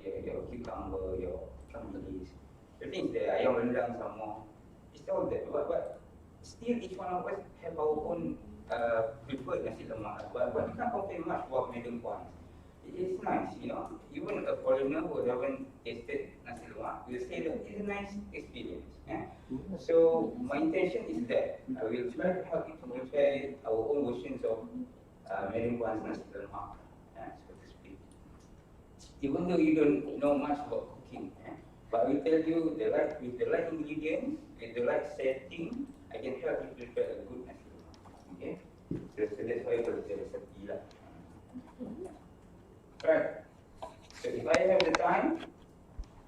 your cucumber, your ikan the things there, ayam rendang some more. It's all there, but still each one of us have our own preferred nasi lemak. But you can't complain much about Madam Kwan's. It's nice, you know. Even a foreigner who haven't tasted nasi lemak will say that it's a nice experience. Yeah? So my intention is that I will try to help you to prepare our own versions of Madam Kwan's nasi lemak, so to speak. Even though you don't know much about cooking, but I will tell you with the right ingredients, with the right setting, I can help you prepare a good nasi lemak. Okay, so that's why I call it a recipe lah. Right. So if I have the time,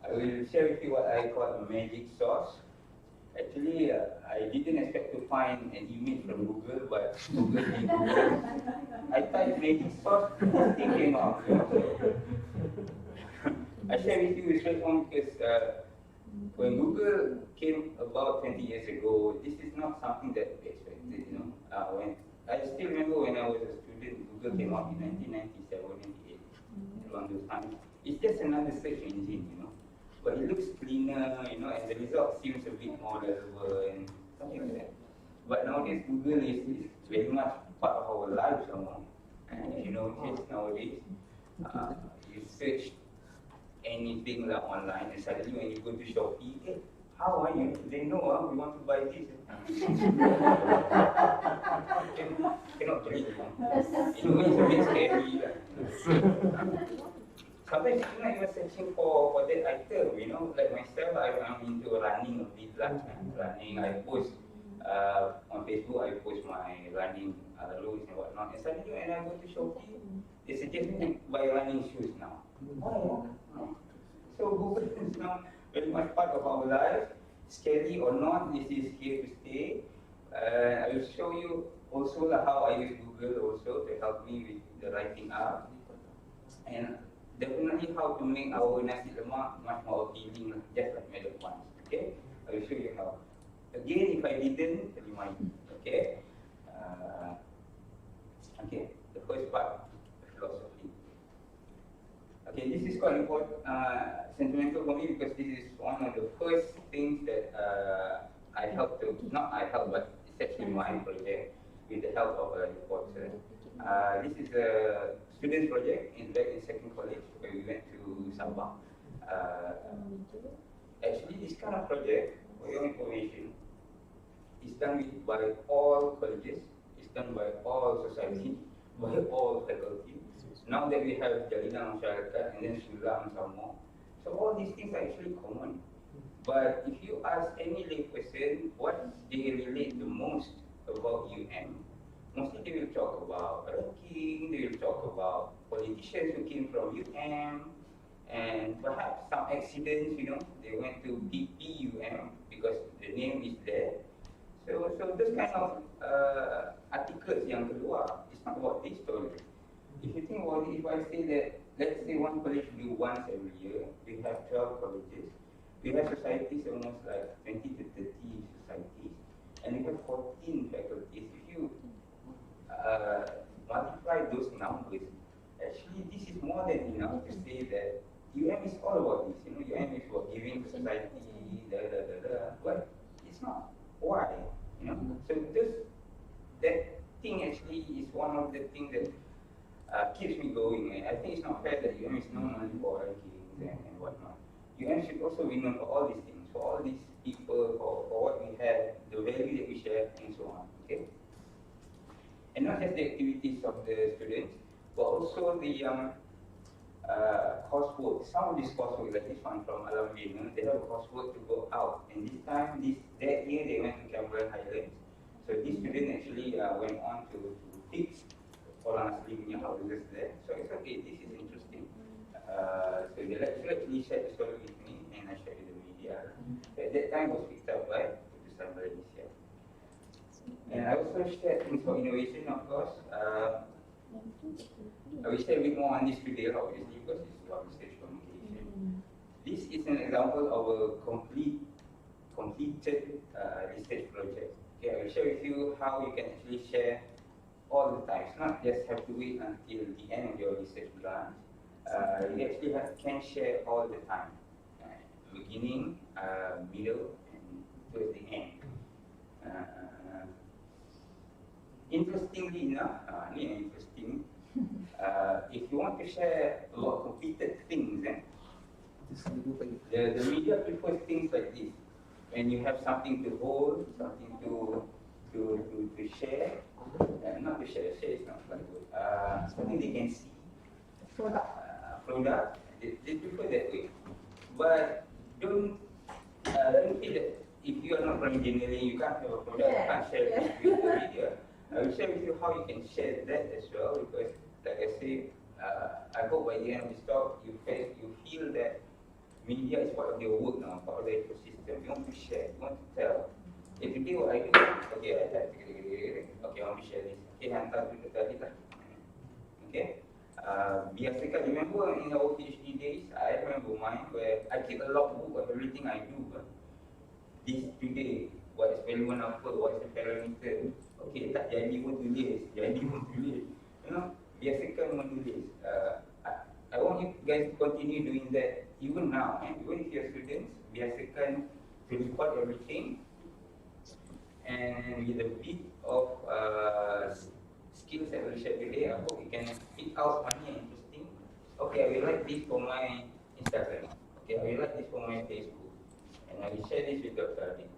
I will share with you what I call a magic sauce. Actually, I didn't expect to find an image from Google, but Google did Google. I typed magic sauce, nothing came out. I share with you straight on because when Google came about 20 years ago, this is not something that we expected. You know, when I still remember when I was a student, Google came out in 1997, 98. Around those times. It's just another search engine, you know. But it looks cleaner, you know, and the result seems a bit more relevant, something like that. But nowadays, Google is very much part of our lives somehow. And if you notice nowadays, you search anything like online, and suddenly when you go to Shopee, hey, how are you? They know we want to buy this. Cannot believe it. You know, it's a bit scary. Sometimes you're not even searching for that item, you know. Like myself, I'm into running a bit. Running, I post on Facebook, I post my running routes and whatnot. And suddenly when I go to Shopee, they suggest me buy running shoes now. Why? So Google is now very much part of our life. Scary or not, this is here to stay. I will show you also how I use Google also to help me with the writing up. And definitely how to make our nasi lemak much more appealing, just like Madam Kwan's. Okay? I will show you how. Again, if I didn't, remind me. Okay? Okay, the first part, philosophy. Okay, this is quite important, sentimental for me because this is one of the first things that I helped to, not I helped, but it's actually my project with the help of a reporter. This is a student's project back in second college where we went to Sabah. Actually, this kind of project, for your information, is done by all colleges, it's done by all society, by all faculty. Now that we have Jalinan Masyarakat and then Sulam some more, so all these things are actually common. But if you ask any lay person what they relate the most about UM, mostly they will talk about ranking, they will talk about politicians who came from UM, and perhaps some accidents, you know, they went to PPUM because the name is there. So those kind of articles yang keluar, it's not about this story. If you think about it, if I say that, let's say one college do once every year, we have 12 colleges, we have societies almost like 20 to 30 societies, and we have 14 faculties. If you multiply those numbers, actually this is more than enough to say that UM is all about this. You know, UM is about giving to society, but it's not. Why? You know, so that thing actually is one of the things that keeps me going. And I think it's not fair that UM is known only for rankings and whatnot. UM should also be known for all these things, for all these people, for what we have, the value that we share, and so on. Okay. And not just the activities of the students, but also the coursework. Some of this coursework, like this one from Alam Bina, they have a coursework to go out. And this time, that year, they went to Cameron Highlands. So this student actually went on to fix orang asli punya houses there. So it's okay, this is interesting. So the lecturer actually shared the story with me, and I shared with the media. So at that time, was picked up by Putusan Malaysia. And I also shared things for innovation, of course. I will share a bit more on this today, obviously, because it's about research communication. This is an example of a completed research project. Okay, I will share with you how you can actually share all the time. It's not just have to wait until the end of your research grant. you actually can share all the time, beginning, middle, and towards the end. Uh, Interestingly enough, interesting. If you want to share a lot of completed things, the media prefers things like this. When you have something to hold, something to share, not to share, share is not quite good. Something they can see, product, they prefer that way. But don't feel that if you are not from engineering, you can't have a product, you can't share it with the media. I will share with you how you can share that as well, because like I say, I hope by the end of this talk you feel that media is part of your work now, part of the ecosystem. You want to share, you want to tell. If you do what I do, okay, okay, I want to share this. Okay, hantar to tadi lah. Okay. Biasakan, remember in our PhD days, I remember mine where I keep a logbook of everything I do. This today, what experiment apa, what is the parameter. Okay, tak jadi pun tulis, jadi pun tulis. You know, biasakan menulis. I want you guys to continue doing that even now. Even if you're students, biasakan to record everything. And with a bit of skills that we share today, I hope you can pick out money and interesting. Okay, I will write this for my Instagram. Okay, I will write this for my Facebook. And I will share this with Dr. Adib.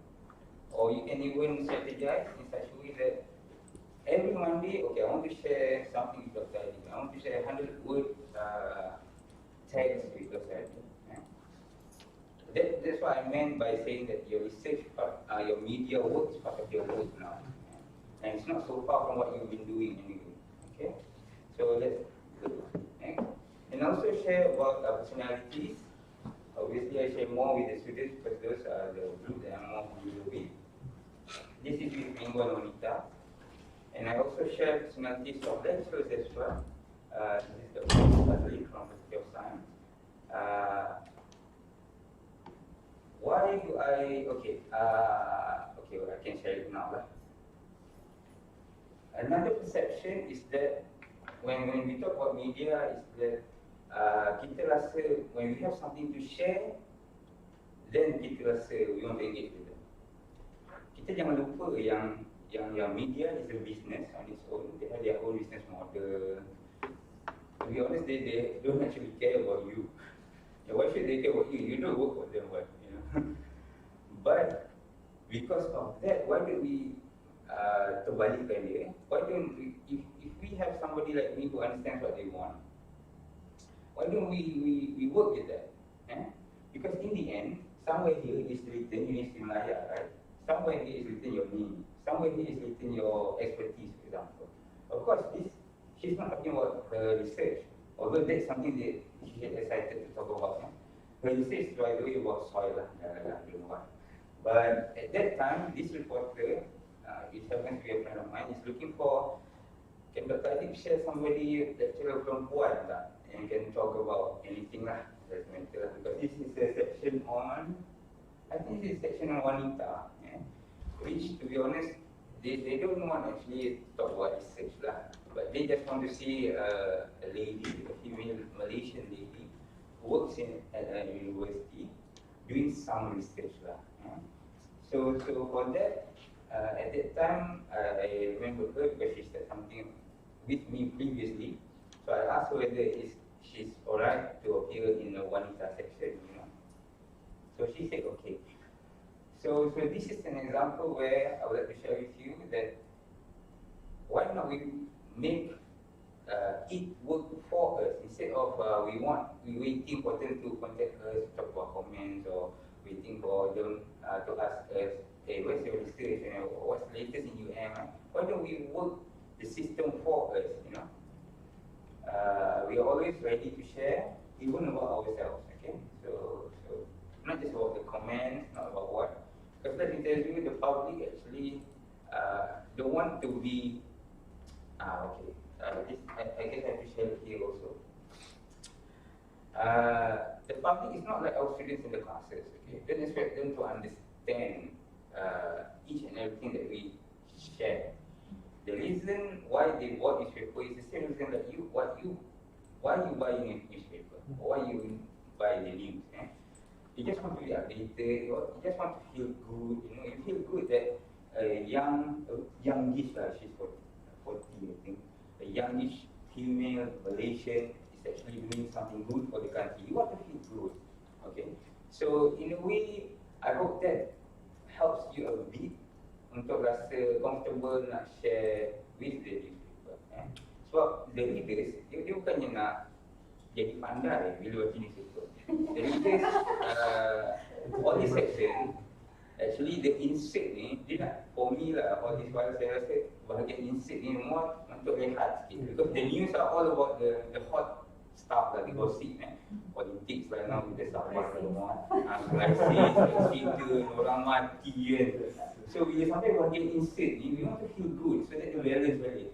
Or you can even strategize in such a way that every Monday, okay, I want to share something with Dr. Adib. I want to share 100 word tags with Dr. Adib. That's what I meant by saying that your research part, your media work is part of your work now. And it's not so far from what you've been doing anyway. Okay? So that's good. Okay? And also share about personalities. Obviously, I share more with the students because those are the group that I'm more familiar with. This is with Minggu and Wanita. And I also share personalities of lecturers as well. This is the Prof Kadri from Faculty of Science. Why do I, okay, well, I can share it now. Another perception is that when we talk about media is that kita rasa when we have something to share, then kita rasa we want to engage with them. Kita jangan lupa yang media is a business on its own. They have their own business model. To be honest, they don't actually care about you. Why should they care about you? You don't work for them, what? But because of that, why don't we terbalikkan dia? Why don't we, if we have somebody like me who understands what they want, why don't we work with that? Because in the end, somewhere here is written Universiti Malaya, right? Somewhere here is written your name. Somewhere here is written your expertise, for example. Of course, she's not talking about her research, although that's something that she is excited to talk about. Her research is, by the way, about soil, I don't know what. But at that time, this reporter, which happens to be a friend of mine, is looking for, can Dr. Adib share somebody, lecturer perempuan tak, and can talk about anything lah, doesn't matter lah, because this is a section on, I think this is a section on wanita, which, to be honest, they don't want actually to talk about research lah, but they just want to see a lady, a female Malaysian lady, who works at a university, doing some research lah. So for that, at that time, I remember her because she said something with me previously. So I asked her whether she's alright to appear in the Wanita section, So she said okay. So this is an example where I would like to share with you that why not we make it work for us instead of we waiting for them to contact us, talk about comments, or waiting for them to ask us, hey, where's your research, what's the latest in UM? Why don't we work the system for us, we are always ready to share, even about ourselves, okay? So not just about the comments, not about what, because let me tell you, the public actually don't want to be, this, I guess I have to share it here also. The public is not like our students in the classes, okay? Don't expect them to understand each and everything that we share. The reason why they bought this paper is the same reason that why are you buying a newspaper? Why you buy the news? You just want to be updated, you just want to feel good, you feel good that youngish, she's 40, I think, a youngish female Malaysian is actually doing something good for the country. You want to feel good, okay? So in a way, I hope that helps you a bit untuk rasa comfortable nak share with the newspaper. Sebab the readers, dia bukannya nak jadi pandai bila baca newspaper. The readers, all this section, actually the insert ni, dia nak, for me lah, all this while saya rasa bahagian insert ni more untuk rehat sikit. Because the news are all about the hot stuff lah, the gossip, politics lah now, kita sabar semua, krisis, accident, orang mati kan. So bila sampai bahagian insert ni, we want to feel good, so that the balance balik.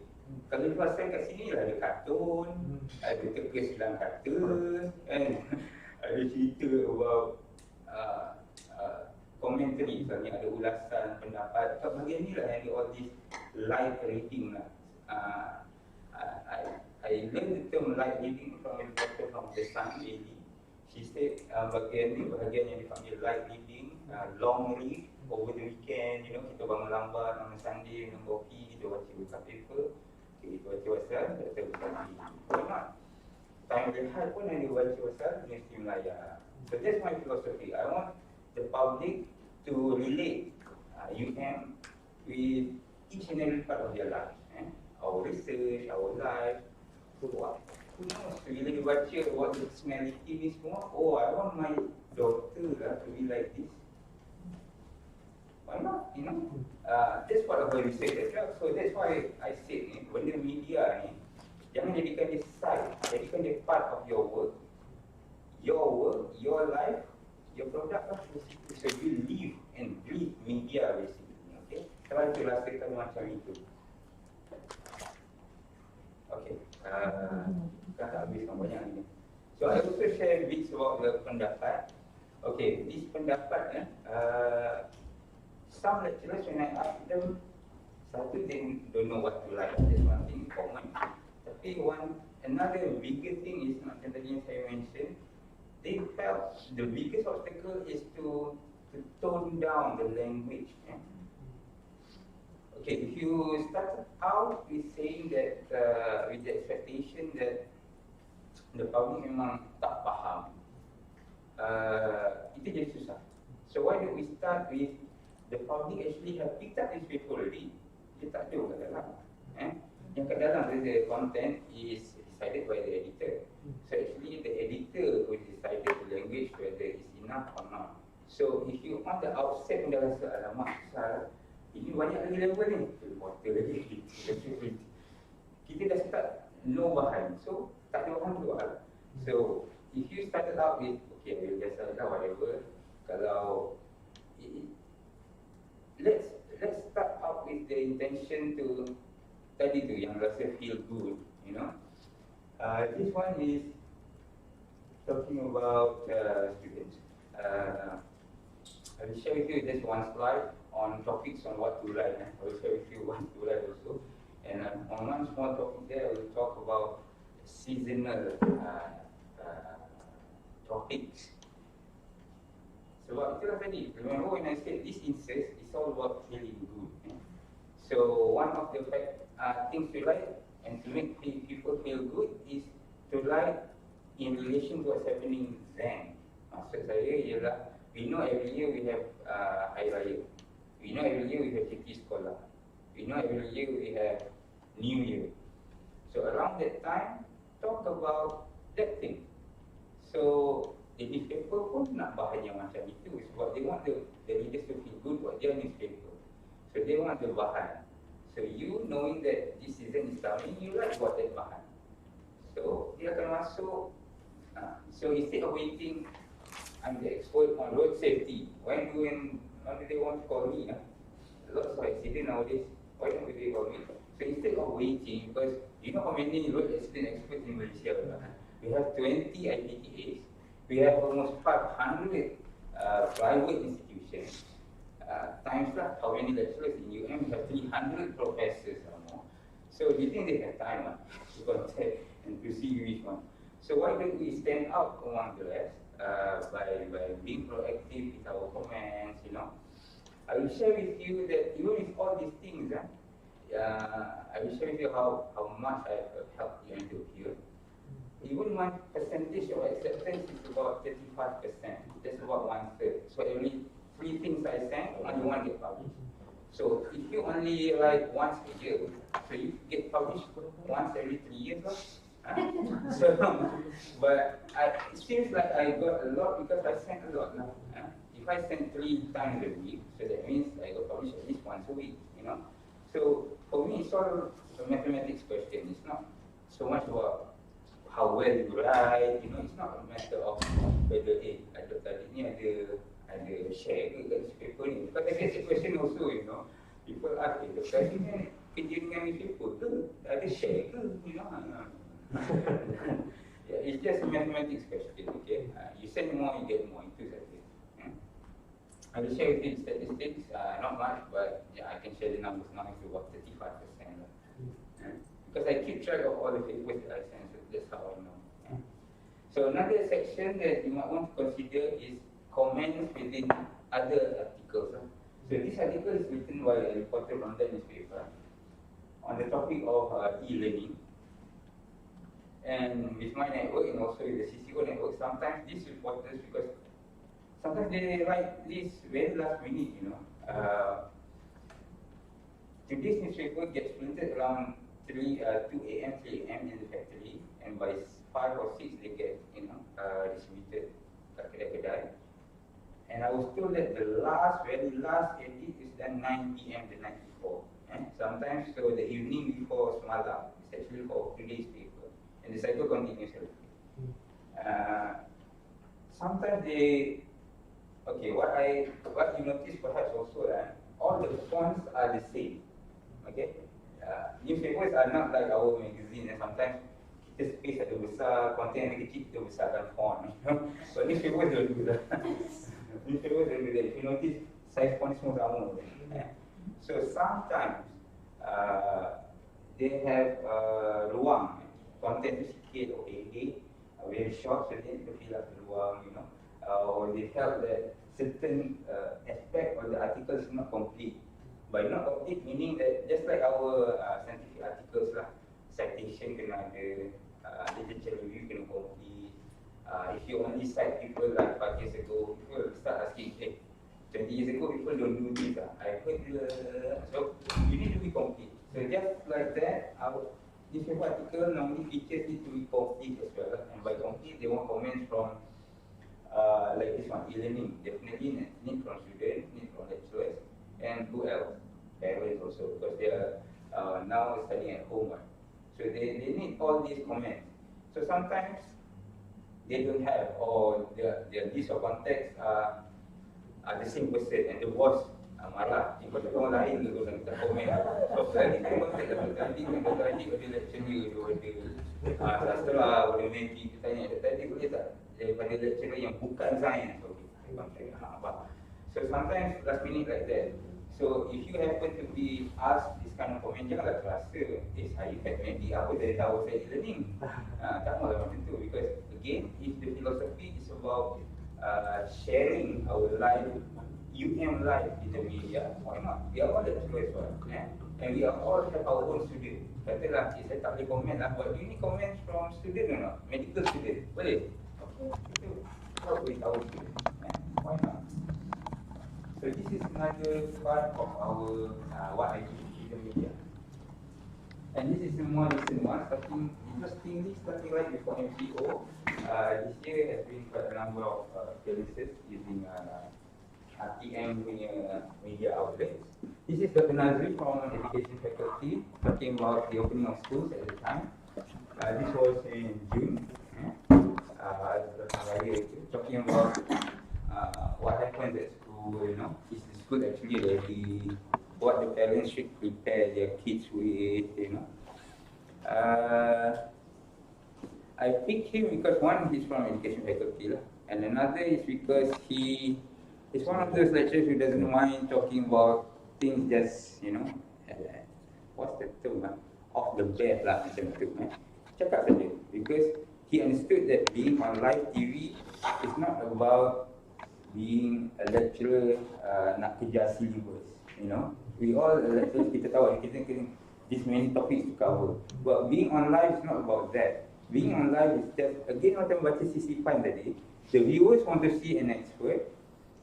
Kalau dipasang kat sini lah ada kartun, ada terkesilan kata, ada cerita about commentary, misalnya ada ulasan, pendapat. Kat bahagian ni lah yang ada all this live reading lah. I learned the term live reading from a doctor from the Sun lady. She said bahagian ni, bahagian yang dipanggil live reading, long read over the weekend, kita bangun lambat on Sunday, minum kopi, kita baca paper, kita baca WhatsApp, kita baca lagi. Why not? Time rehat pun ada baca WhatsApp, Universiti Melaya. So that's my philosophy. I want the public to relate UM with each and every part of their life. Our research, our life. So what? Who knows? Bila dia baca about the personality ni semua, oh, I want my daughter lah to be like this. Why not? That's part of the research as well. So that's why I said ni, benda media ni, jangan jadikan dia side, jadikan dia part of your work. Your work, your life, your product lah. So you live and breathe media basically. Okay? Try to rasakan macam itu. Okay. Dah habiskan banyak ni. So I also share bits about the pendapat. Okay, this pendapat some lecturers when I ask them, satu they don't know what to like, that's one thing common. Tapi another bigger thing is macam tadi yang saya mention, they felt the biggest obstacle is to tone down the language. Okay, if you start out with saying that with the expectation that the public memang tak faham, itu jadi susah. So why don't we start with the public actually have picked up this paper already, dia tak ada kat dalam. Yang kat dalam the content is decided by the editor. So actually the editor who decided the language whether it's enough or not. So if you on the outset pun dah rasa alamak besar, ini banyak lagi level ni, reporter lagi, kita dah start no bahan, so tak ada bahan keluar. So if you started out with okay, I will just whatever, kalau let's start out with the intention to tadi tu yang rasa feel good, this one is talking about students. I will share with you just one slide on topics on what to write. I will share with you what to write also. And on one small topic there, I will talk about seasonal topics. Sebab itulah tadi, remember when I said this insist, it's all about feeling good. So one of the things to write and to make people feel good is to write in relation to what's happening then. Maksud saya ialah, we know every year we have Hari Raya. We know every year we have cuti sekolah. We know every year we have New Year. So around that time, talk about that thing. So the newspaper pun nak bahan yang macam itu sebab they want the readers to feel good about their newspaper. So they want the bahan. So you knowing that this season is coming, you like buat that bahan. So dia akan masuk. So instead of waiting, I'm the expert on road safety. When do they want to call me? Lots of accident nowadays. Why don't they call me? So instead of waiting, because you know how many road accident experts in Malaysia? We have 20 IPTAs. We have almost 500 private institutions. Times lah, how many lecturers in UM? We have 300 professors or more. So do you think they have time to contact and to see which one? So why don't we stand out among the rest by being proactive with our comments, you know? I will share with you that even with all these things, I will share with you how much I have helped you to here. Even my percentage of acceptance is about 35%. That's about one third. So every 3 things I send, only one get published. So if you only write once a year, so you get published once every 3 years, so, but it seems like I got a lot because I sent a lot now. If I send 3 times a week, so that means I got published at least once a week, you know. So for me, it's all a mathematics question. It's not so much about how well you write, you know. It's not a matter of whether tadi ni ada share ke kat newspaper ni. Because I get the question also, you know. People ask, tadi ni kerja dengan newspaper ke? Ada share ke? You know. Yeah, it's just a mathematics question, okay? You send more, you get more. Itu saja. I will share with you statistics, not much, but yeah, I can share the numbers now. It's about 35%. Because I keep track of all the papers that I send, so that's how I know. So another section that you might want to consider is comments within other articles. So this article is written by a reporter from the newspaper on the topic of e-learning. And with my network and also with the CCO network, sometimes these reporters, because sometimes they write this very last minute, you know. Today's newspaper gets printed around 2 a.m., 3 a.m. in the factory, and by 5 or 6 they get, you know, distributed kat kedai-kedai. And I was told that the very last edit is done 9 p.m. the night before. Sometimes, so the evening before semalam, it's actually for today's paper. And the cycle continues. Sometimes they, okay, what you notice perhaps also, all the fonts are the same. Okay, newspapers are not like our magazine. Sometimes kita space ada besar, content ada kecil, kita besarkan font. So newspapers don't do that. Newspapers don't do that. If you notice, size font semua sama. So sometimes they have ruang, content tu sikit or pendek, very short, so they need to fill up the ruang, you know, or they felt that certain aspect of the article is not complete. By not complete, meaning that just like our scientific articles lah, citation kena ada, literature review kena complete. If you only cite people like 5 years ago, people start asking, 20 years ago people don't do this. I heard so you need to be complete. So just like that, our newspaper article normally features need to be complete as well. And by complete, they want comments from like this one, e-learning. Definitely need from students, need from lecturers. And who else? Parents also, because they are now studying at home. Right? So they need all these comments. So sometimes they don't have, or their list of contacts are the same person, and the boss marah. Jika ada orang lain ke orang tak komen. So tadi kan kontak tadi ada lecturer tu ada sastra, ada magic, tanya tadi boleh tak daripada lecturer yang bukan sains. Okay, so sometimes last minute like that. So if you happen to be asked this kind of comment, janganlah terasa, saya kat media apa dari tahu saya e-learning. Tak mahu macam tu, because again, if the philosophy is about sharing our life, life in the media, why not? We are all the choice, and we are all have our own student. Katalah, saya tak boleh komen lah, but do you need comments from student or not? Medical student, boleh? Okay, itu how we our student, why not? So this is another part of our what I do in the media. And this is the more recent one, starting right before MCO. This year has been quite a number of releases using RTM punya media outlets. This is Dr. Nahrizul from Education Faculty talking about the opening of schools at the time. This was in June. Talking about what happens at school, you know, is the school actually ready, what the parents should prepare their kids with, you know. I picked him because one, he's from Education Faculty and another is because he is one of those lecturers who doesn't mind talking about things just, you know, what's the term, off the bat lah macam tu. Cakap saja, because he understood that being on live TV is not about being a lecturer nak kejar syllabus, you know. We all lecturers, kita tahu kita kena this many topics to cover. But being on live is not about that. Being on live is just, again macam baca sisipan tadi, the viewers want to see an expert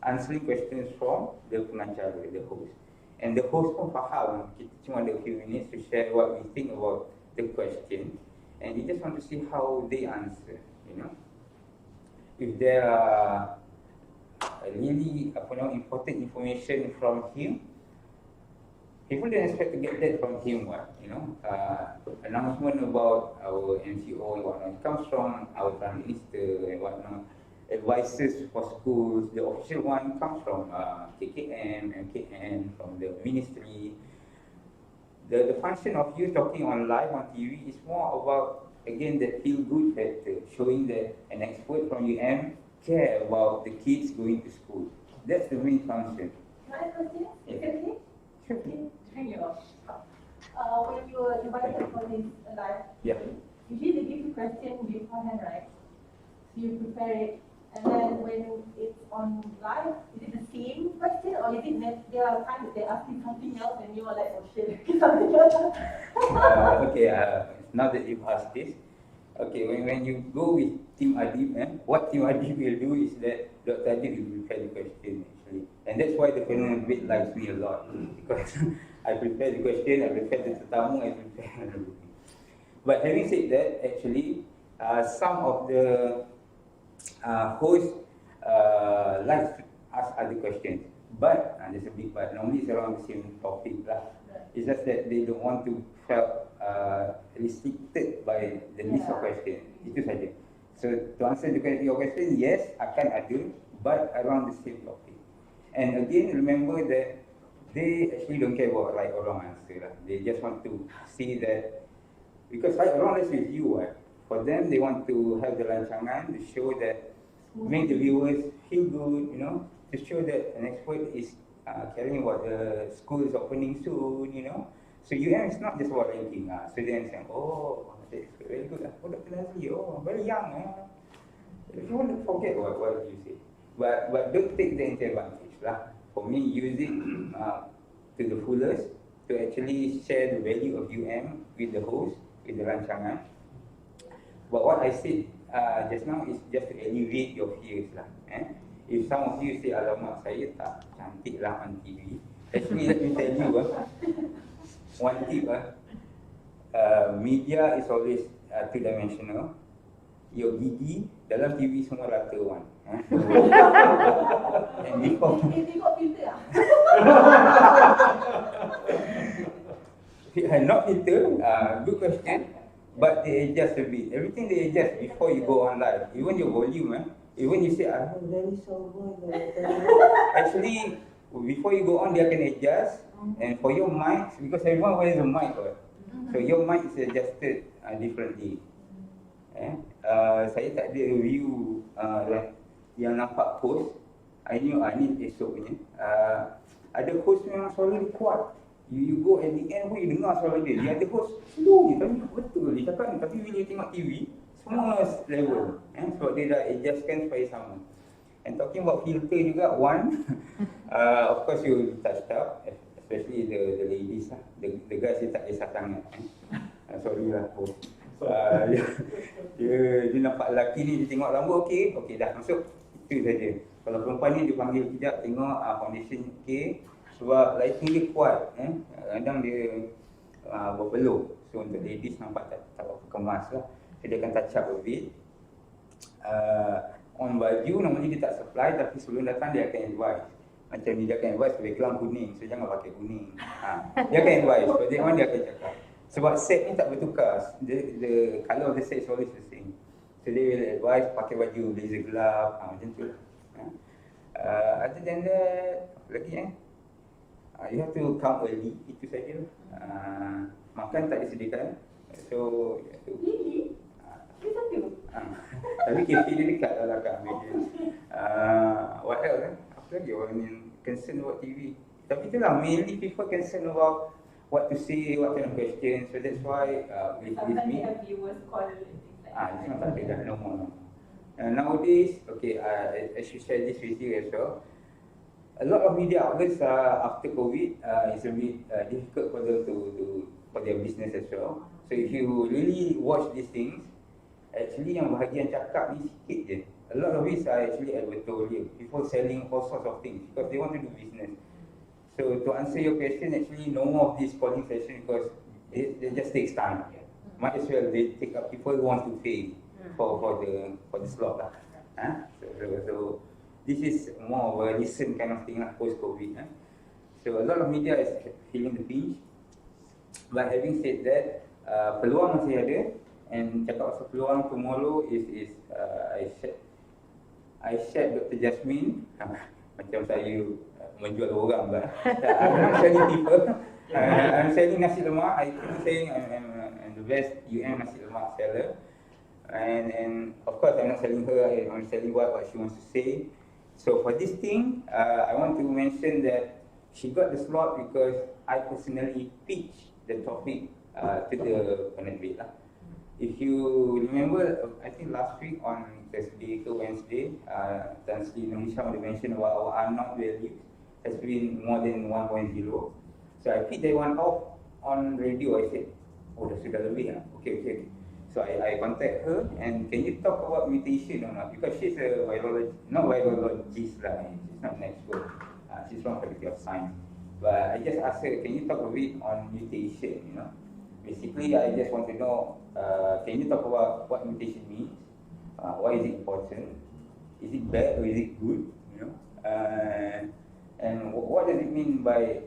answering questions from the pengacara, the host. And the host pun faham, kita cuma ada a few minutes to share what we think about the question. And we just want to see how they answer, you know. If there are really important information from him, people don't expect to get that from him, you know. Announcement about our MCO and whatnot, it comes from our Prime Minister and whatnot. Advices for schools, the official one comes from KKM, MKN, from the ministry. The function of you talking on live on TV is more about, again, that feel-good factor, showing that an expert from UM care about the kids going to school. That's the main function. Can I question? Yeah. Sure. When you were invited for this live, Yeah. usually they give you question beforehand, right? So you prepare it, and then when it's on live, is it the same question, or is it that there are times that they ask you something else and you are like, oh shit, something else? Okay, now that you've asked this, okay, when you go with Team Adib, what Team Adib will do is that Dr. Adib will prepare the question actually. And that's why the panel debate likes me a lot, because I prepare the question, I prepare the tetamu, I prepare everything. But having said that, actually, some of the hosts like to ask other questions. But, there's a big but, normally it's around the same topic lah. It's just that they don't want to feel restricted by the list of questions. Itu saja. So to answer your question, yes, akan ada, but around the same topic. And again, remember that they actually don't care about right or wrong answer lah. They just want to see that, because right or wrong is with you, right? For them, they want to have the rancangan to show that, make the viewers feel good, you know, to show that an expert is caring about the school is opening soon, you know. So UM is not just about ranking. So they understand, oh, that's very good. Oh, Dr. Nahrizul, oh, very young. If you want to forget what you say. But don't take the advantage lah. For me, use it to the fullest to actually share the value of UM with the host, with the rancangan. But what I said just now is just to alleviate your fears lah. If some of you say, alamak, saya tak cantik lah on TV. Actually, let me tell you, one tip, media is always two-dimensional. Your gigi dalam TV semua rata one. And before, Tengok filter lah. not filter, good question. But they adjust a bit. Everything they adjust before you go on live. Even your volume, even you say, I'm very so good. Actually, before you go on, they can adjust. And for your mic, because everyone wears a mic, right? So your mic is adjusted differently. Saya tak ada review yang nampak host. I knew ni esok punya. Ada host memang suara dia kuat. You go at the end pun you dengar suara dia. Dia ada host slow je, tapi betul dia cakap ni. Tapi bila you tengok TV, semua level. Sebab dia dah adjustkan supaya sama. And talking about filter juga, one, of course you will be touched up, especially the ladies lah. The guys dia tak kisah sangat. Sorry lah host. Dia nampak lelaki ni, dia tengok rambut okey, dah masuk. Itu saja. Kalau perempuan ni dia panggil kejap, tengok foundation okey, sebab lighting dia kuat. Kadang dia berpeluh. So untuk ladies nampak tak apa kemas lah. So dia akan touch up a bit. On baju normally dia tak supply, tapi sebelum datang dia akan advise. Macam ni dia akan advise background kuning, so jangan pakai kuning. Dia akan advise, but that one dia akan cakap. Sebab set ni tak bertukar, the colour of the set is always the same. So they will advise pakai baju blazer glove, macam tu lah. Other than that, lagi you have to come early, itu saja. Makan tak disediakan, so you have to. Tapi KP dia dekat lah kat meja. What else? Apa lagi orang yang concern about TV? Tapi itulah, mainly people concern about what to say, what kind of questions. So that's why with me. Sometimes viewers call and things like This one tak ada dah, no more. Nowadays, okay, I should share this with you as well. A lot of media outlets after COVID, it's a bit difficult for them for their business as well. So if you really watch these things, actually yang bahagian cakap ni sikit je. A lot of it are actually advertorial. People selling all sorts of things because they want to do business. So to answer your question, actually no more of this calling session because it just takes time. Might as well they take up people who want to pay for the slot lah. So this is more of a recent kind of thing lah, post-COVID. So a lot of media is feeling the pinch. But having said that, peluang masih ada. And cakap pasal peluang tomorrow is I shared Dr. Jasmine macam saya menjual orang lah. I'm not selling people. I'm selling nasi lemak. I keep saying I'm the best nasi lemak seller. And of course I'm not selling her. I'm selling what she wants to say. So for this thing, I want to mention that she got the slot because I personally pitched the topic to the penerbit lah. If you remember, I think last week on Thursday to Wednesday, Tan Sri Indonesia mentioned about our unknown value has been more than 1.0. So I picked that one off on radio. I said, oh, dah sudah lebih lah. Okay. So I contact her and can you talk about mutation or not? Because she's a not virologist lah. She's not an expert. She's from Faculty of Science. But I just asked her, can you talk a bit on mutation? Basically, I just want to know, can you talk about what mutation means? Why is it important? Is it bad or is it good? And what does it mean by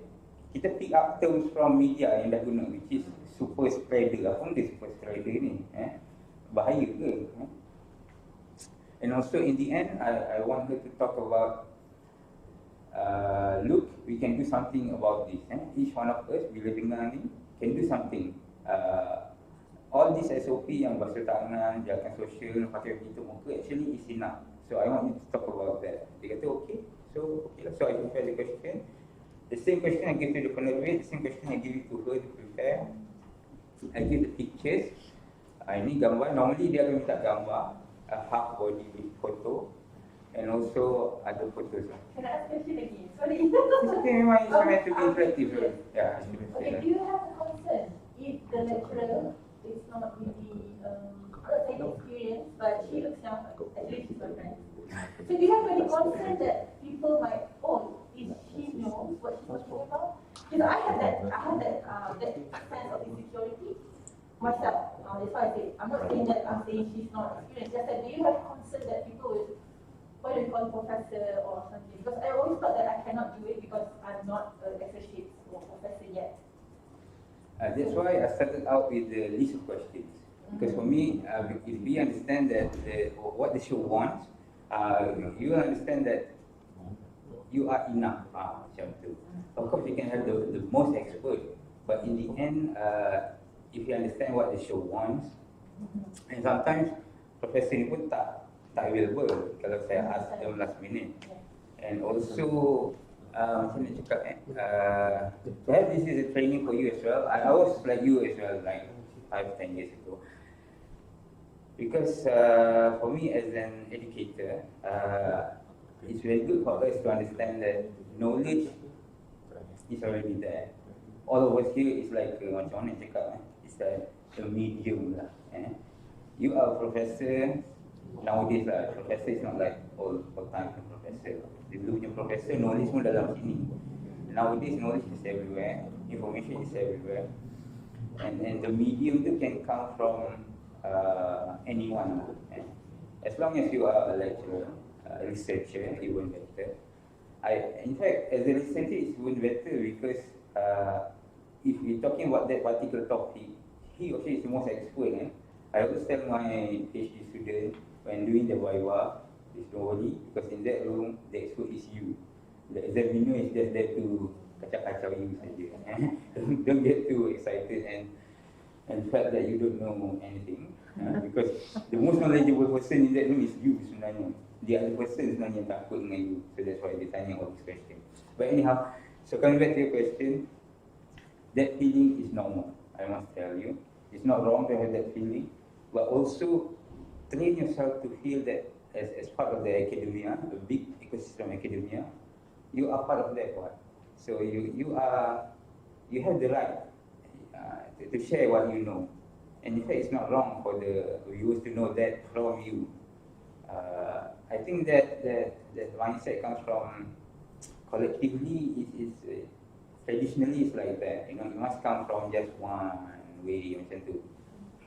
kita pick up terms from media yang dah guna, which is super spreader. Apa benda super spreader ni? Bahaya ke? And also in the end, I want her to talk about, look, we can do something about this. Each one of us bila dengar ni can do something. All this SOP yang basuh tangan, jaga sosial, pakai pintu muka actually is enough. So I want you to talk about that. Dia kata okay. So okay lah. So I prepare the question. The same question I give to the penerbit, the same question I give it to her to prepare. I give the pictures. Ini gambar. Normally dia akan minta gambar, half body with photo, and also other photos. Can I ask question lagi? Sorry. It's okay, memang it's meant to be interactive. Yeah. Okay, do you have a concern if the lecturer is not really, not saying experienced, but she looks young, actually she's my friend. So do you have any concern that people might, if she knows what she's talking about? Because I have that sense of insecurity myself. That's why I say, I'm not saying that I'm saying she's not experienced, just that do you have concern that people will, what do you call professor or something? Because I always thought that I cannot do it because I'm not an associate or professor yet. That's why I started out with the list of questions. Because for me, if we understand that what the show wants, you understand that you are enough. Macam tu. Of course, you can have the most expert, but in the end, if you understand what the show wants, and sometimes professor ni pun tak available kalau saya ask them last minute. And also, macam nak cakap perhaps this is a training for you as well. I was like you as well, like 5-10 years ago. Because for me as an educator, it's very good for us to understand that knowledge is already there. All of us here is like macam mana nak cakap, it's like a medium lah. You are a professor. Nowadays lah, professor is not like all time professor. Dulu punya professor, knowledge pun dalam sini. Nowadays, knowledge is everywhere, information is everywhere. And the medium tu can come from anyone. As long as you are a lecturer, a researcher, even better. In fact, as a researcher, it's even better because if you're talking about that particular topic, he or she is the most expert. I always tell my PhD student, when doing the viva, there's nobody because in that room, the expert is you. The examiner is just there to kacau-kacau you saja. Don't get too excited and felt that you don't know anything. Because the most knowledgeable person in that room is you sebenarnya. The other person sebenarnya takut dengan you. So that's why they tanya all these questions. But anyhow, so coming back to your question, that feeling is normal, I must tell you. It's not wrong to have that feeling. But also, train yourself to feel that as part of the academia, the big ecosystem academia, you are part of that one. So you have the right to share what you know. And in fact, it's not wrong for the viewers to know that from you. I think that mindset comes from collectively. Traditionally it's like that. You know, it must come from just one way, macam tu.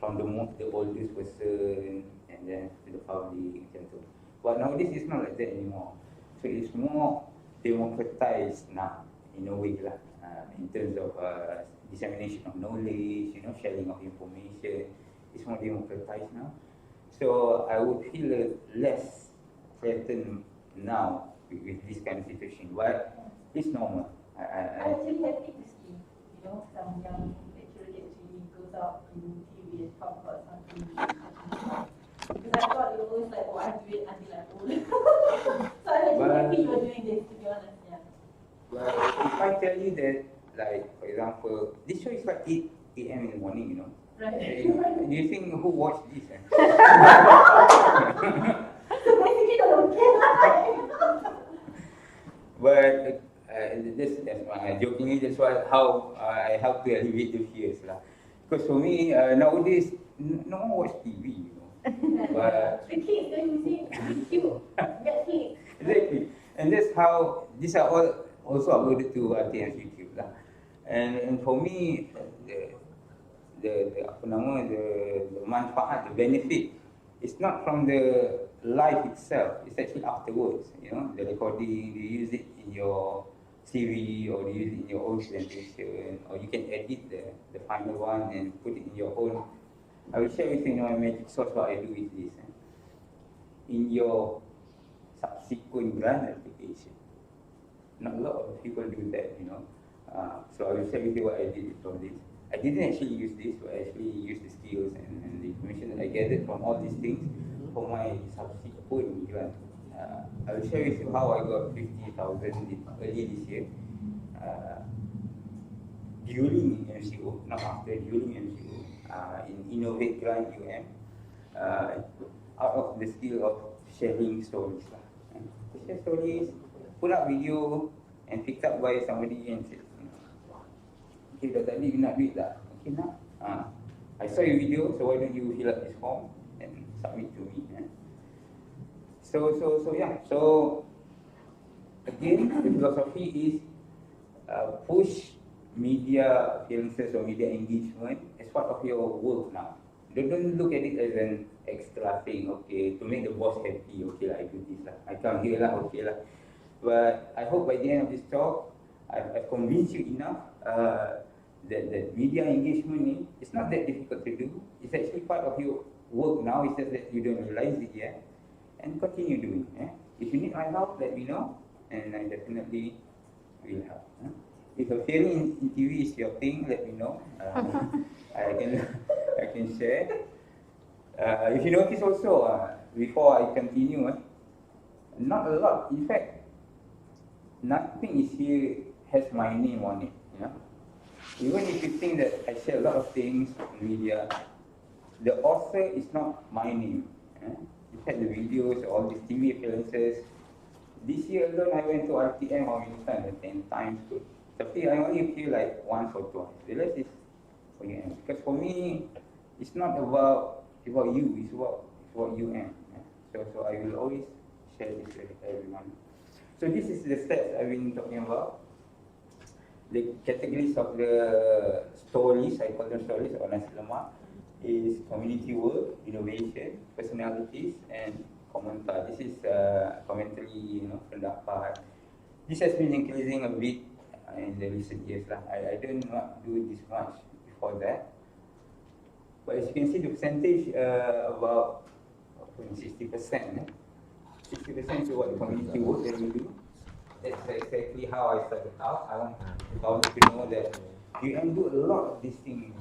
From the oldest person and then to the public, macam tu. But nowadays it's not like that anymore. So it's more democratized now in a way lah. In terms of dissemination of knowledge, you know, sharing of information, it's more democratized now. So I would feel less threatened now with this kind of situation, but it's normal. I actually happy to see, you know, some young lecturer actually goes out in TV and talk about something. Because I thought it was like, oh, I do it until I'm old. So I'm actually happy you're doing this, to be honest, yeah. But if I tell you that, like, for example, this show is like 8 a.m. in the morning, you know. Right. Do you think who watched this? So basically, don't care. But jokingly, that's why how I help to alleviate the fears lah. Because for me, nowadays, no one watch TV, you know. But the kids, they're using YouTube, Netflix. Exactly, and that's how these are all also uploaded to RTM's YouTube lah. And for me, the manfaat, the benefit, it's not from the live itself. It's actually afterwards. You know, the recording, you use it in your CV or you use it in your own presentation, or you can edit the final one and put it in your own. I will share with you, my magic sauce what I do with this. In your subsequent grant application, not a lot of people do that, you know. So I will share with you what I did from this. I didn't actually use this, but I actually used the skills and the information that I gathered from all these things for my subsequent grant. I will share with you how I got 50,000 early this year. During MCO, not after, during MCO, in Innovate Grant out of the skill of sharing stories. To share stories, put up video, and picked up by somebody and said, okay, Dr. Adib, you nak duit tak? Okay, nak. I saw your video, so why don't you fill up this form and submit to me? So yeah. So again, the philosophy is push media appearances or media engagement as part of your work now. Don't look at it as an extra thing. Okay, to make the boss happy. Okay lah, I do this lah. I come here lah. Okay lah. But I hope by the end of this talk, I've convinced you enough that media engagement is not that difficult to do. It's actually part of your work now. It's just that you don't realize it yet. And continue doing. If you need my help, let me know, and I definitely will help. If appearing in TV is your thing, let me know. I can share. If you notice also, before I continue, not a lot. In fact, nothing is here has my name on it. You know? Even if you think that I share a lot of things in media, the author is not my name. In fact, the videos, all these TV appearances. This year alone, I went to RTM how many times? 10 times. Tapi I only appear like once or twice. The rest is for UM. Because for me, it's not about you. It's about UM. So I will always share this with everyone. So this is the steps I've been talking about. The categories of the stories, I call them stories or nasi lemak, is community work, innovation, personalities, and komentar. This is commentary, pendapat. This has been increasing a bit in the recent years. I don't not do this much before that. But as you can see, the percentage about 60%. 60% is what community work that we do. That's exactly how I started out. I want to know that you can do a lot of these things,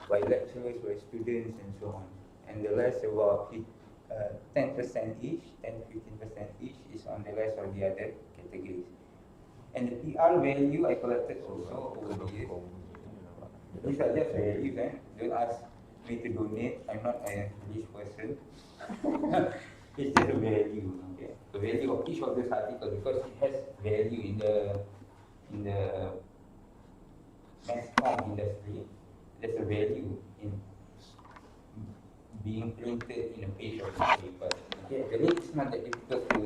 by lecturers, by students, and so on. And the rest about 10% each, 10-15% each is on the rest of the other categories. And the PR value I collected also over the years. These are just values, Don't ask me to donate. I'm not a rich person. It's just a value, okay? The value of each of those articles, because it has value in the mass comm industry. There's a value in being printed in a page of paper. Okay, the rate is not that difficult to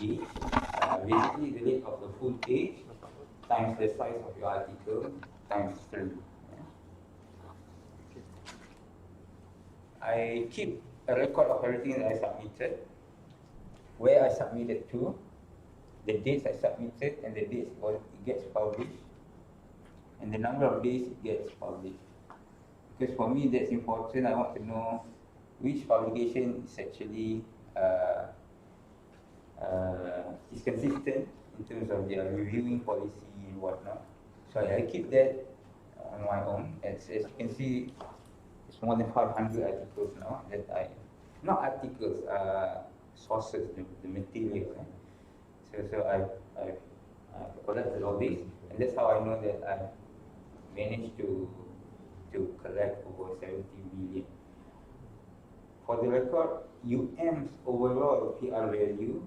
gauge. Basically, the rate of the full page times the size of your article times 3. I keep a record of everything that I submitted, where I submitted to, the dates I submitted, and the dates it gets published, and the number of days it gets published. Because for me, that's important. I want to know which publication is actually is consistent in terms of their reviewing policy and whatnot. So I keep that on my own. As you can see, it's more than 500 articles now that not articles, sources, the material. So I've collected all this, and that's how I know that I managed to collect over 70 million. For the record, UM's overall PR value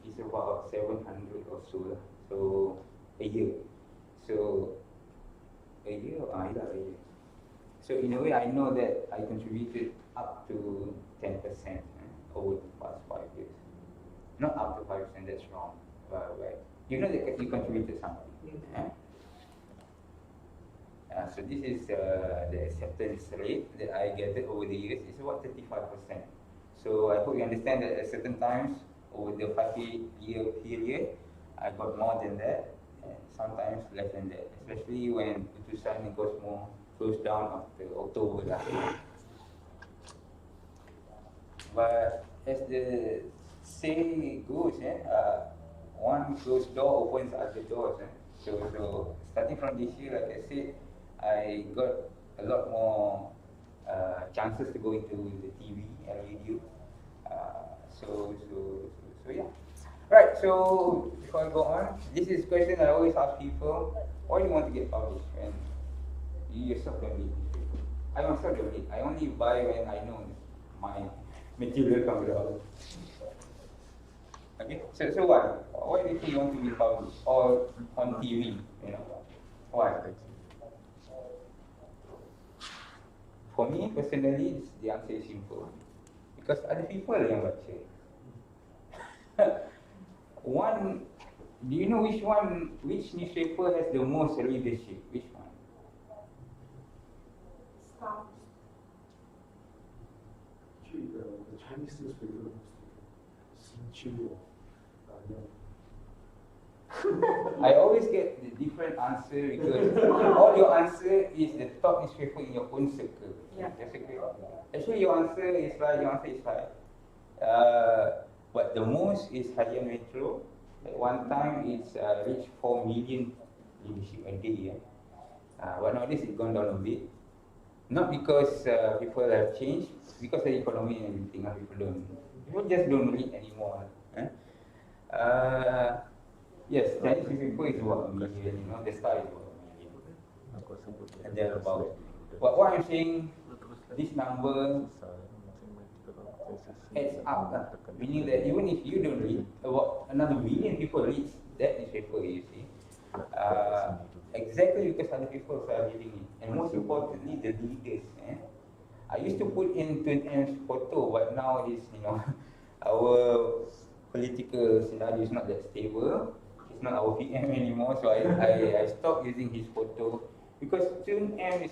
is about 700 or so. So a year. So a year. So in a way, I know that I contributed up to 10% over the past 5 years. Not up to 5%, that's wrong. But you know that you contributed something. So this is the acceptance rate that I gathered over the years. It's about 35%. So I hope you understand that at certain times over the 5-year period, I got more than that, and sometimes less than that. Especially when Putusan goes down after October. But as the saying goes, one closed door opens other doors. So starting from this year, like I said, I got a lot more chances to go into the TV and radio. So yeah. Right, so before I go on, this is a question I always ask people: why do you want to get published when you yourself don't read newspaper? I myself don't read. I only buy when I know my material comes out. Okay, so why? Why do you think you want to be published or on TV? Why? For me personally, the answer is simple. Because other people yang baca. Do you know which newspaper has the most readership? Which one? Start. Actually, the Chinese newspaper, Xinqiu, I always get the different answer because all your answer is the top newspaper in your own circle. Yeah. Actually, your answer is right. But the most is Harian Metro. At one time, it's reached 4 million readership a day. But nowadays, it's gone down a bit. Not because people have changed, because of the economy and everything. People just don't read anymore. Yes, Chinese newspaper is about 1 million. The Star is about 1 million. And they're about. But what I'm saying, this number adds up. Meaning that even if you don't read, about another million people read that newspaper, you see. Exactly because other people are reading it. And most importantly, the leaders. I used to put in Tun M's photo, but now it's, our political scenario is not that stable. It's not our PM anymore, so I stopped using his photo. Because Tun M is,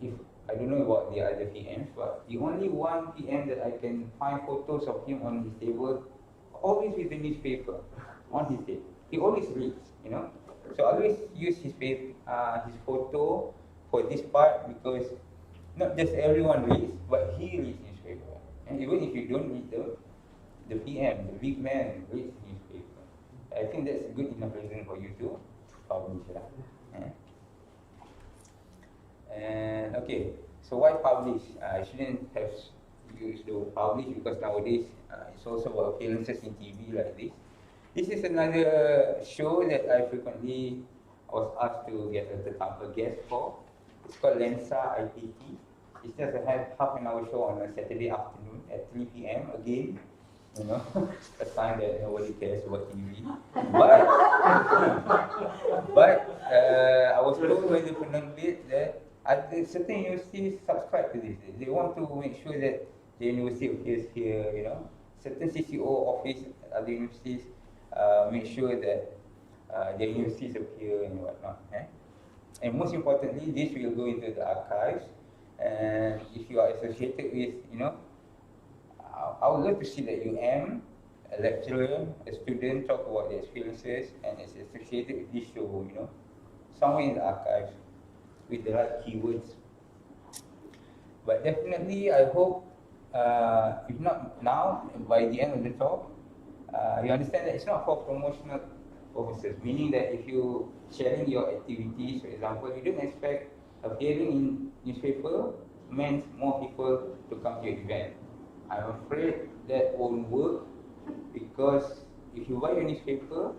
if I don't know about the other PMs, but the only one PM that I can find photos of him on his table, always with the newspaper on his table. He always reads, So I always use his photo for this part because not just everyone reads, but he reads newspaper. And even if you don't read the PM, the big man reads newspaper. I think that's a good enough reason for you to publish. And okay, so why publish? I shouldn't have used the word publish because nowadays it's also about appearances in TV like this. This is another show that I frequently was asked to get a guest for. It's called Lensa IPT. It's just a half an hour show on a Saturday afternoon at 3 p.m. Again, you know, a time that nobody cares about TV. But, I was told by the penerbit that certain universities subscribe to this. They want to make sure that the university appears here, you know. Certain CCO office at other universities make sure that the universities appear and whatnot. And most importantly, this will go into the archives. And if you are associated with, you know, I would love to see that UM, a lecturer, a student talk about their experiences and it's associated with this show, you know, somewhere in the archives with the right keywords. But definitely, I hope, if not now, by the end of the talk, you understand that it's not for promotional purposes, meaning that if you sharing your activities, for example, you don't expect appearing in newspaper means more people to come to your event. I'm afraid that won't work because if you buy a newspaper,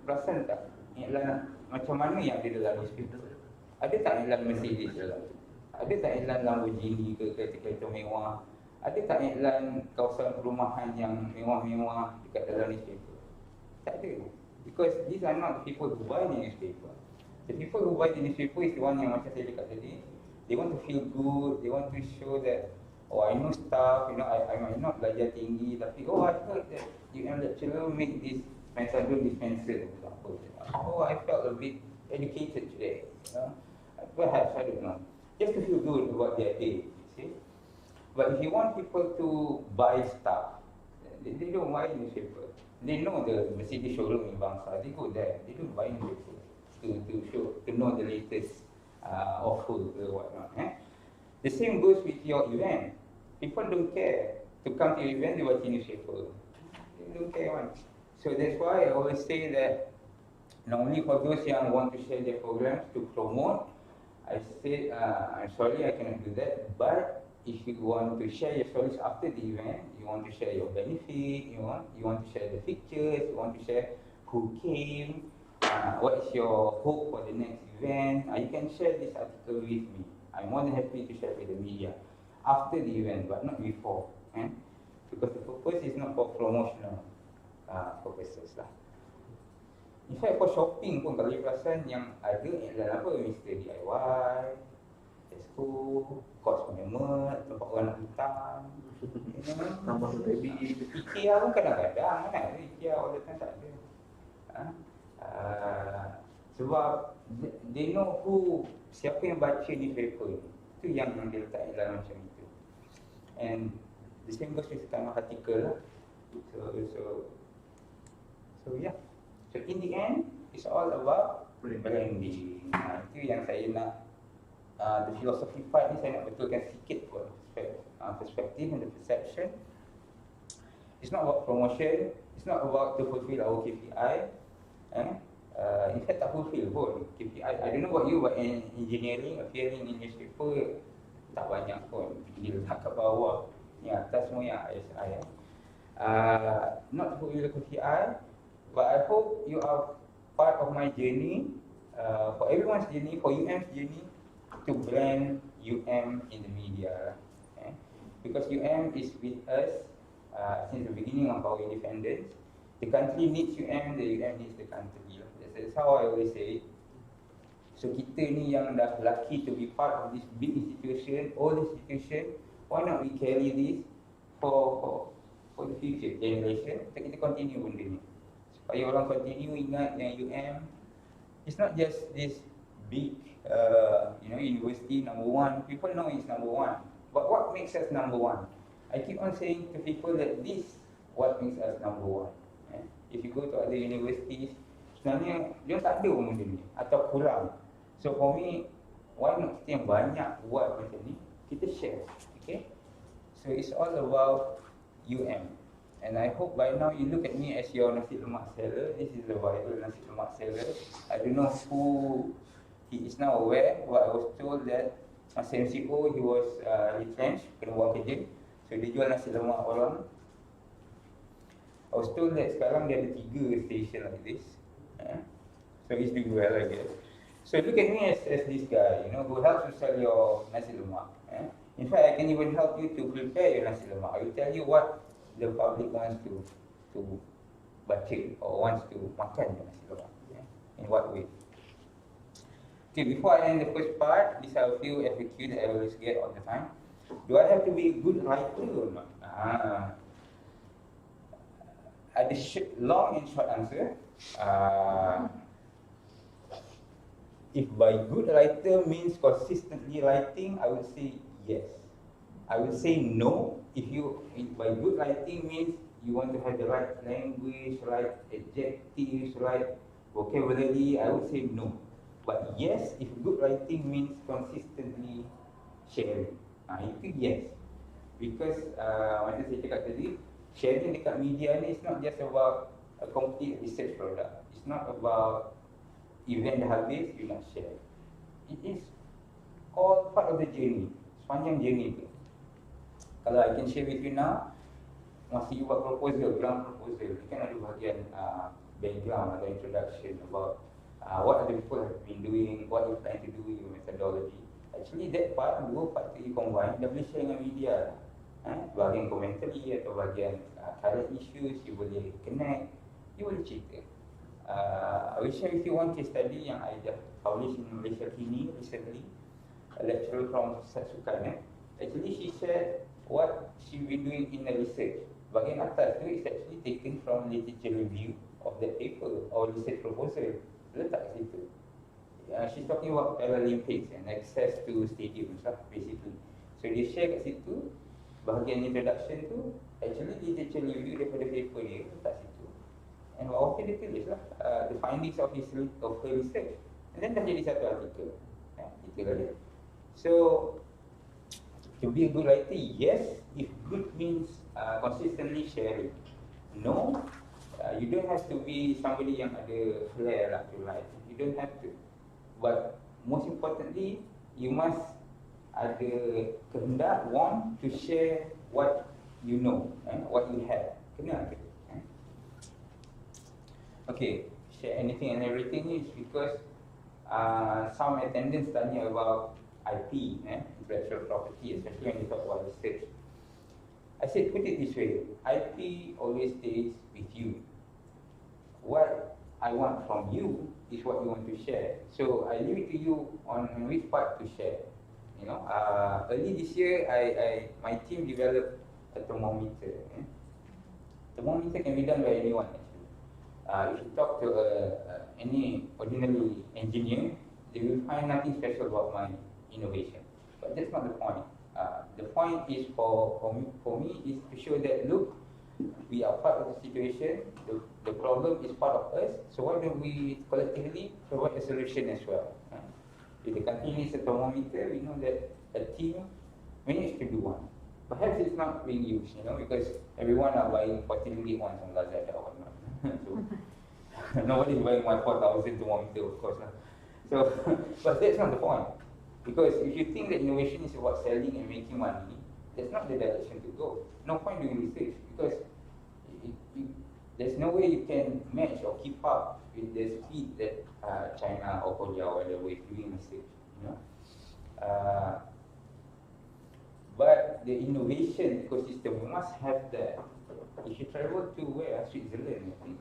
perasan tak iklan macam mana yang ada dalam newspaper? Ada tak iklan Mercedes dalam tu? Ada tak iklan Lamborghini ke kereta-kereta mewah? Ada tak iklan kawasan perumahan yang mewah-mewah dekat dalam newspaper? Tak ada. Because these are not the people who buy the newspaper. The people who buy the newspaper is the one yang macam saya cakap tadi. They want to feel good, they want to show that, oh, I know stuff, you know, I might not belajar tinggi, tapi, oh, I heard that UM lecturer make this methadone dispenser, for example. Oh, I felt a bit educated today, you know. Perhaps, I don't know. Just to feel good about their day, you see. But if you want people to buy stuff, they don't buy newspaper. They know the Mercedes showroom in Bangsa, they go there, they don't buy newspaper to know the latest offer or whatnot. The same goes with your event. People don't care to come to your event, they watch newspaper. They don't care much. So that's why I always say that not only for those yang want to share their programs to promote, I said, I'm sorry I cannot do that, but if you want to share your stories after the event, you want to share your benefit, you want to share the pictures, you want to share who came, what is your hope for the next event, you can share this article with me. I'm more than happy to share with the media after the event, but not before. Because the purpose is not for promotional purposes lah. In fact, for shopping pun kalau you perasan yang ada iklan apa, Mr. DIY, Tesco, Cosmonaut, tempat orang nak hutang, Tambah baby. IKEA pun kadang-kadang kan, IKEA all the time tak ada. Sebab they know siapa yang baca newspaper ni. Itu yang dia letak iklan macam itu. And the same goes with kind of article lah. So yeah. So in the end, it's all about branding. Itu yang saya nak, the philosophy part ni saya nak betulkan sikit pun, perspective and the perception. It's not about promotion, it's not about to fulfill our KPI. In fact, tak fulfill pun KPI. I don't know about you, but in engineering, appearing in newspaper tak banyak pun. Dia letak kat bawah, yang atas semua yang ISI. Not to fulfill the KPI, but I hope you are part of my journey, for everyone's journey, for UM's journey, to brand UM in the media. Because UM is with us since the beginning of our independence. The country needs UM, the UM needs the country. That's how I always say it. So kita ni yang dah lucky to be part of this big institution, old institution, why not we carry this for the future generation? Kita continue benda ni. Supaya orang continue ingat yang UM, it's not just this big university number one. People know it's number one. But what makes us number one? I keep on saying to people that this what makes us number one. If you go to other universities, sebenarnya dia tak ada benda ni atau kurang. So for me, why not kita yang banyak buat macam ni, kita share, okay? So it's all about UM. And I hope by now you look at me as your nasi lemak seller. This is the viral nasi lemak seller. I don't know who he is now aware, but I was told that as MCO he was retrenched, kena buang kerja. So dia jual nasi lemak orang. I was told that sekarang dia ada 3 station like this. So he's doing well, I guess. So look at me as this guy, you know, who helps you sell your nasi lemak. In fact, I can even help you to prepare your nasi lemak. I will tell you what the public wants to baca or wants to makan your nasi lemak. In what way? Okay, before I end the first part, these are a few FAQ that I always get all the time. Do I have to be a good writer or not? Ada long and short answer. If by good writer means consistently writing, I would say yes. I would say no. If by good writing means you want to have the right language, right adjectives, right vocabulary, I would say no. But yes, if good writing means consistently sharing, itu yes. Because macam saya cakap tadi, sharing dekat media ni is not just about a complete research product. It's not about event dah habis, you nak share. It is all part of the journey, sepanjang journey tu. Kalau I can share with you now, masa you buat proposal, ground proposal, you kan ada bahagian background atau introduction about what other people have been doing, what you plan to do, your methodology. Actually that part, dua part tu you combine, dah boleh share dengan media. Bahagian commentary atau bahagian current issues, you boleh connect, you boleh cerita. I will share with you one case study yang I just published in Malaysia Kini recently. A lecturer from Sukan. Actually, she shared what she been doing in the research. Bahagian atas tu is actually taken from literature review of that paper or research proposal. Letak kat situ. She's talking about Paralympics and access to stadiums lah, basically. So dia share kat situ. Bahagian introduction tu actually literature review daripada paper dia letak situ. And author dia tulis lah the findings of her research. And then dah jadi satu artikel. Itu lah dia. So to be a good writer, yes, if good means consistently sharing. No, you don't have to be somebody yang ada flair lah to write. You don't have to. But most importantly, you must ada kehendak, want to share what you know, what you have. Kena ada. Okay, share anything and everything is because some attendants tanya about IP, intellectual property, especially when you talk about research. I said, put it this way, IP always stays with you. What I want from you is what you want to share. So I leave it to you on which part to share. You know, early this year, my team developed a thermometer. Thermometer can be done by anyone. If you talk to any ordinary engineer, they will find nothing special about my innovation. But that's not the point. The point is for me is to show that look, we are part of the situation. The problem is part of us. So why don't we collectively provide a solution as well? If the country needs a thermometer, we know that a team managed to do one. Perhaps it's not being used, because everyone are buying 40 ringgit ones on Lazada or whatnot. So nobody's buying 4,000 thermometer, of course. So, but that's not the point. Because if you think that innovation is about selling and making money, that's not the direction to go. No point doing research because there's no way you can match or keep up with the speed that China or Korea or whatever is doing research. But the innovation ecosystem, you must have that. If you travel to Switzerland, I think,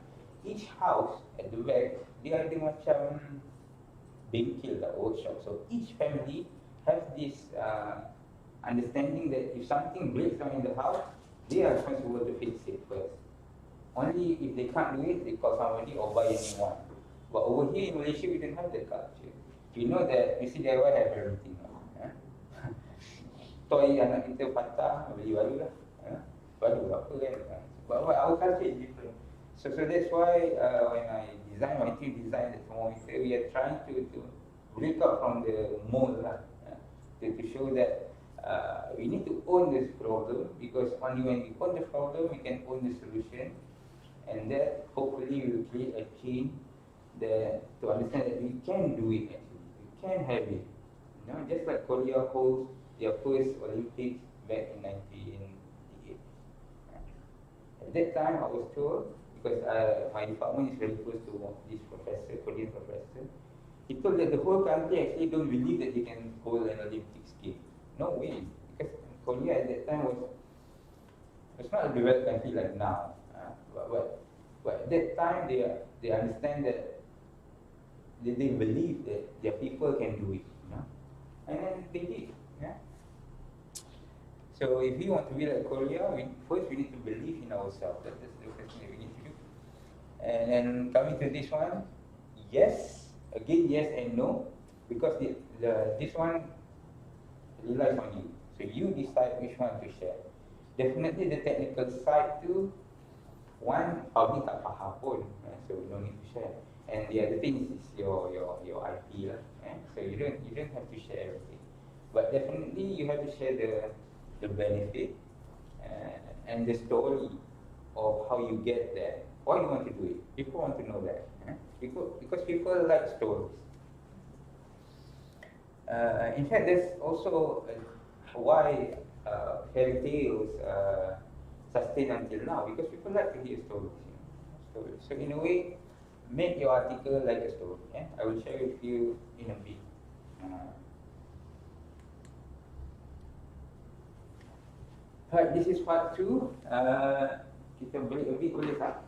each house at the back, dia ada macam bengkel tak, workshop. So each family has this understanding that if something breaks down in the house, they are responsible to fix it first. Only if they can't do it, they call somebody or buy a new one. But over here in Malaysia, we don't have that culture. We know that mesti DIY have everything. Toy anak kita patah, beli baru lah. Baru apa kan. But our culture is different. So that's why when my team designed the thermometer, we are trying to break out from the mold lah, to show that we need to own this problem, because only when we own the problem, we can own the solution, and that hopefully will create a chain to understand that we can do it actually, we can have it. Just like Korea holds their first Olympics back in 1988. At that time, I was told, because my department is very close to this professor, Korean professor, He told that the whole country actually don't believe that they can hold an Olympics game. No way, because Korea at that time was it's not a developed country like now. But at that time they understand that they believe that their people can do it, you know, and then they did. Yeah. So if we want to be like Korea, first we need to believe in ourselves. That's the first thing that we need to do. And then coming to this one, yes, again yes and no, because this one relies on you. So you decide which one to share. Definitely the technical side too, one public tak faham pun, so no need to share. And the other thing is your IP lah, so you don't have to share everything. But definitely you have to share the benefit and the story of how you get there. Why you want to do it? People want to know that. Because people like stories. In fact, there's also why fairy tales sustain until now, because people like to hear stories. Stories. So in a way, make your article like a story. I will share with you in a bit. Right, this is part 2. Kita break a bit boleh tak?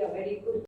are very good